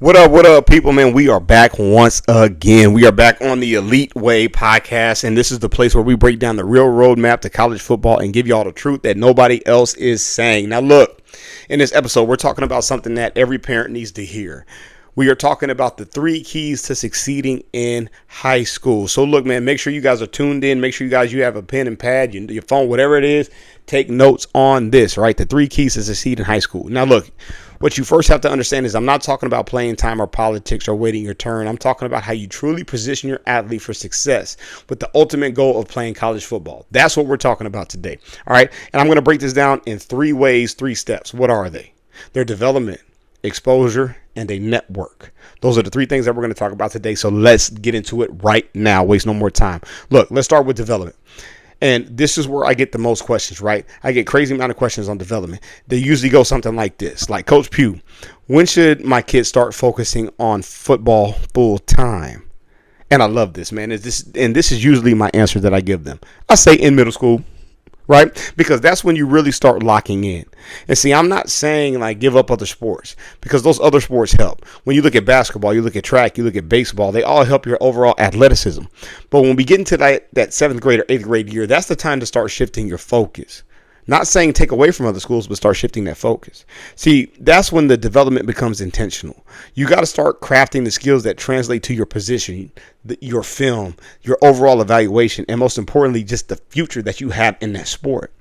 What up, people, man? We are back once again. We are back on the Elite Way podcast, and this is the place where we break down the real roadmap to college football and give you all the truth that nobody else is saying. Now, look, in this episode, we're talking about something that every parent needs to hear. We are talking about the 3 keys to succeeding in high school. So, look, man, make sure you guys are tuned in. Make sure you have a pen and pad, your phone, whatever it is. Take notes on this, right? The 3 keys to succeed in high school. Now, look. What you first have to understand is I'm not talking about playing time or politics or waiting your turn. I'm talking about how you truly position your athlete for success with the ultimate goal of playing college football. That's what we're talking about today. All right. And I'm going to break this down in 3 ways, 3 steps. What are they? Their development, exposure, and a network. Those are the 3 things that we're going to talk about today. So let's get into it right now. Waste no more time. Look, let's start with development. And this is where I get the most questions, right? I get crazy amount of questions on development. They usually go something like this, like, Coach Pugh, when should my kids start focusing on football full time? And I love this, man. This is usually my answer that I give them. I say in middle school, right? Because that's when you really start locking in. And see, I'm not saying like give up other sports, because those other sports help. When you look at basketball, you look at track, you look at baseball, they all help your overall athleticism. But when we get into that 7th grade or 8th grade year, that's the time to start shifting your focus. Not saying take away from other schools, but start shifting that focus. See, that's when the development becomes intentional. You got to start crafting the skills that translate to your position, your film, your overall evaluation, and most importantly, just the future that you have in that sport.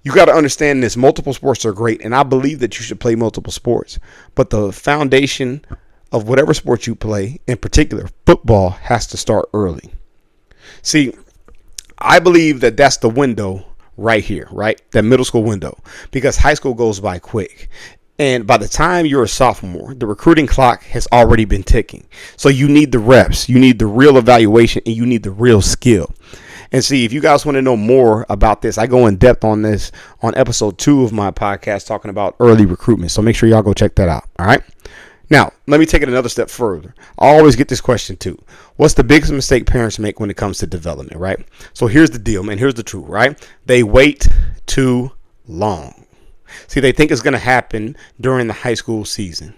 You got to understand this. Multiple sports are great, and I believe that you should play multiple sports. But the foundation of whatever sport you play, in particular, football, has to start early. See, I believe that that's the window right here, right? That middle school window, because high school goes by quick. And by the time you're a sophomore, the recruiting clock has already been ticking. So you need the reps, you need the real evaluation, and you need the real skill. And see, if you guys want to know more about this, I go in depth on this on episode 2 of my podcast talking about early recruitment. So make sure y'all go check that out. All right. Now, let me take it another step further. I always get this question too. What's the biggest mistake parents make when it comes to development, right? So here's the deal, man. Here's the truth, right? They wait too long. See, they think it's going to happen during the high school season,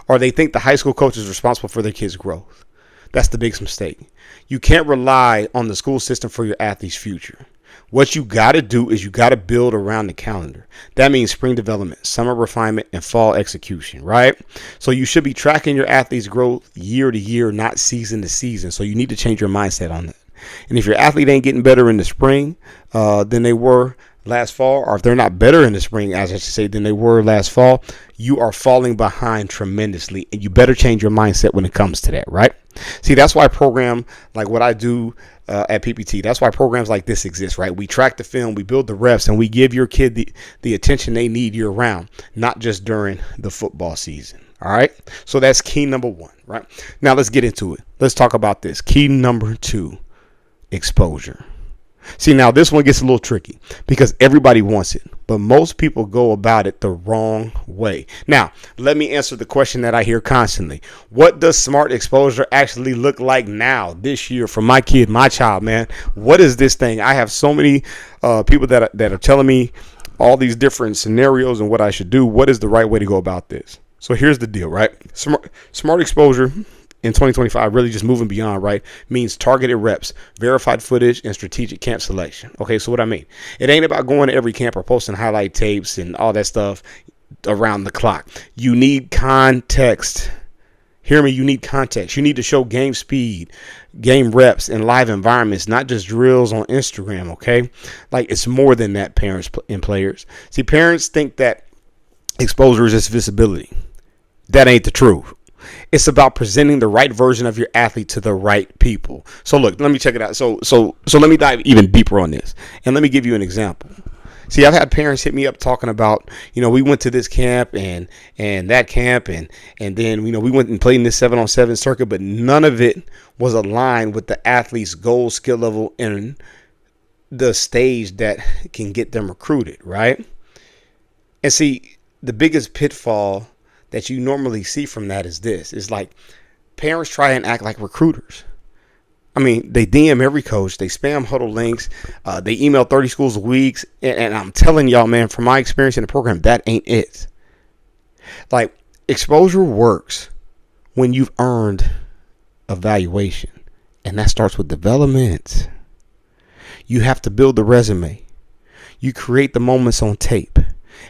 or they think the high school coach is responsible for their kids' growth. That's the biggest mistake. You can't rely on the school system for your athlete's future. What you got to do is you got to build around the calendar. That means spring development, summer refinement, and fall execution, right? So you should be tracking your athlete's growth year to year, not season to season. So you need to change your mindset on that. And if your athlete ain't getting better in the spring than they were last fall, or if they're not better in the spring, as I should say, than they were last fall, you are falling behind tremendously. And you better change your mindset when it comes to that, right? See, that's why a program like what I do at PPT, that's why programs like this exist, right? We track the film, we build the reps, and we give your kid the attention they need year round, not just during the football season. All right. So that's key number 1, right? Now let's get into it. Let's talk about this. Key number 2, exposure. See, now this one gets a little tricky because everybody wants it, but most people go about it the wrong way. Now, let me answer the question that I hear constantly. What does smart exposure actually look like now, this year, for my kid, my child, man? What is this thing? I have so many people that are telling me all these different scenarios and what I should do. What is the right way to go about this? So here's the deal, right? Smart exposure in 2025, really just moving beyond, right, means targeted reps, verified footage, and strategic camp selection. Okay, so what I mean, it ain't about going to every camp or posting highlight tapes and all that stuff around the clock. You need context. Hear me, you need context. You need to show game speed, game reps, and live environments, not just drills on Instagram, okay? Like, it's more than that, parents and players. See, parents think that exposure is just visibility. That ain't the truth. It's about presenting the right version of your athlete to the right people. So look, let me check it out. So let me dive even deeper on this, and let me give you an example. See, I've had parents hit me up talking about, we went to this camp and that camp, and then, we went and played in this 7-on-7 circuit, but none of it was aligned with the athlete's goal, skill level, and the stage that can get them recruited, right? And see, the biggest pitfall that you normally see from that is this. It's like parents try and act like recruiters. I mean, they DM every coach. They spam huddle links. They email 30 schools a week. And I'm telling y'all, man, from my experience in the program, that ain't it. Like, exposure works when you've earned evaluation. And that starts with development. You have to build the resume. You create the moments on tape.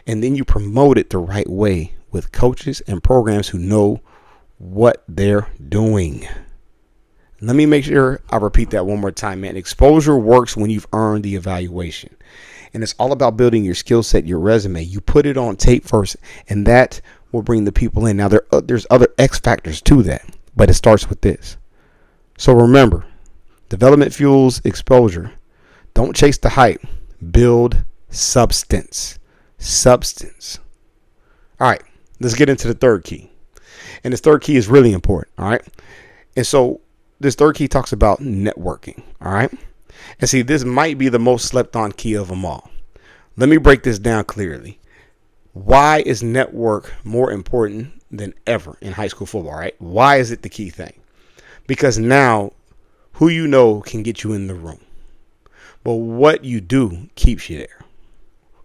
And then you promote it the right way with coaches and programs who know what they're doing. Let me make sure I repeat that one more time, man. Exposure works when you've earned the evaluation. And it's all about building your skill set, your resume. You put it on tape first, and that will bring the people in. Now, there's other X factors to that, but it starts with this. So remember, development fuels exposure. Don't chase the hype. Build substance. Substance. All right, let's get into the third key. And this third key is really important, all right? And so this third key talks about networking, all right? And see, this might be the most slept on key of them all. Let me break this down clearly. Why is network more important than ever in high school football, right? Why is it the key thing? Because now who you know can get you in the room. But what you do keeps you there.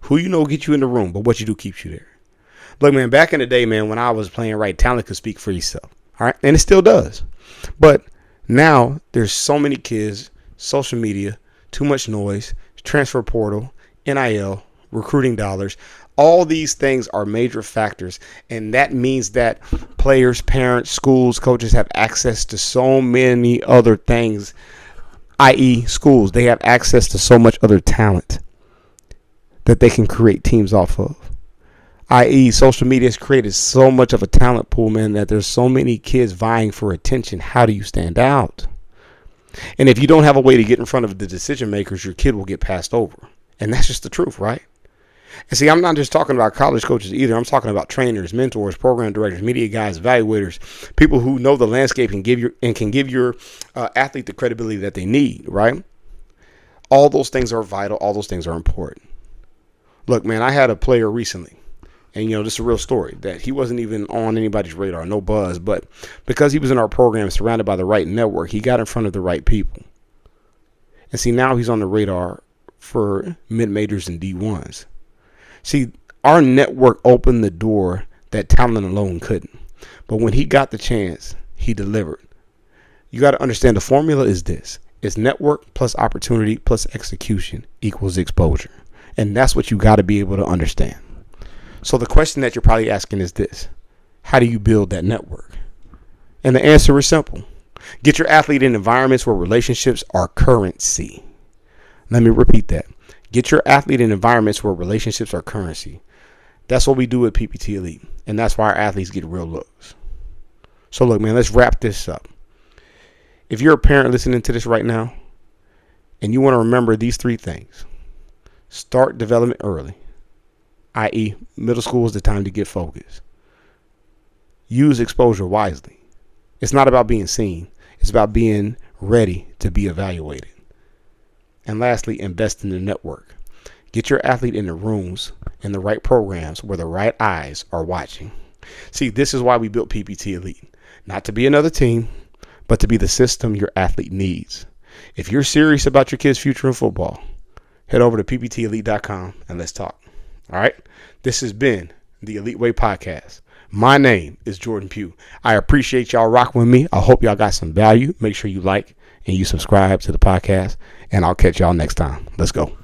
Who you know gets you in the room, but what you do keeps you there. Look, man, back in the day, man, when I was playing right, talent could speak for yourself. All right. And it still does. But now there's so many kids, social media, too much noise, transfer portal, NIL, recruiting dollars. All these things are major factors. And that means that players, parents, schools, coaches have access to so many other things, i.e. schools. They have access to so much other talent that they can create teams off of. I.e. social media has created so much of a talent pool, man, that there's so many kids vying for attention. How do you stand out? And if you don't have a way to get in front of the decision makers, your kid will get passed over. And that's just the truth, right? And see, I'm not just talking about college coaches either. I'm talking about trainers, mentors, program directors, media guys, evaluators, people who know the landscape and can give your athlete the credibility that they need, right? All those things are vital. All those things are important. Look, man, I had a player recently. And, this is a real story that he wasn't even on anybody's radar, no buzz. But because he was in our program, surrounded by the right network, he got in front of the right people. And see, now he's on the radar for mid-majors and D1s. See, our network opened the door that talent alone couldn't. But when he got the chance, he delivered. You got to understand the formula is this. It's network plus opportunity plus execution equals exposure. And that's what you got to be able to understand. So the question that you're probably asking is this: how do you build that network? And the answer is simple. Get your athlete in environments where relationships are currency. Let me repeat that. Get your athlete in environments where relationships are currency. That's what we do at PPT Elite. And that's why our athletes get real looks. So look, man, let's wrap this up. If you're a parent listening to this right now and you want to remember these three things: start development early. I.e. middle school is the time to get focused. Use exposure wisely. It's not about being seen. It's about being ready to be evaluated. And lastly, invest in the network. Get your athlete in the rooms and the right programs where the right eyes are watching. See, this is why we built PPT Elite. Not to be another team, but to be the system your athlete needs. If you're serious about your kid's future in football, head over to pptelite.com and let's talk. All right. This has been the Elite Way Podcast. My name is Jordan Pugh. I appreciate y'all rocking with me. I hope y'all got some value. Make sure you like and you subscribe to the podcast, and I'll catch y'all next time. Let's go.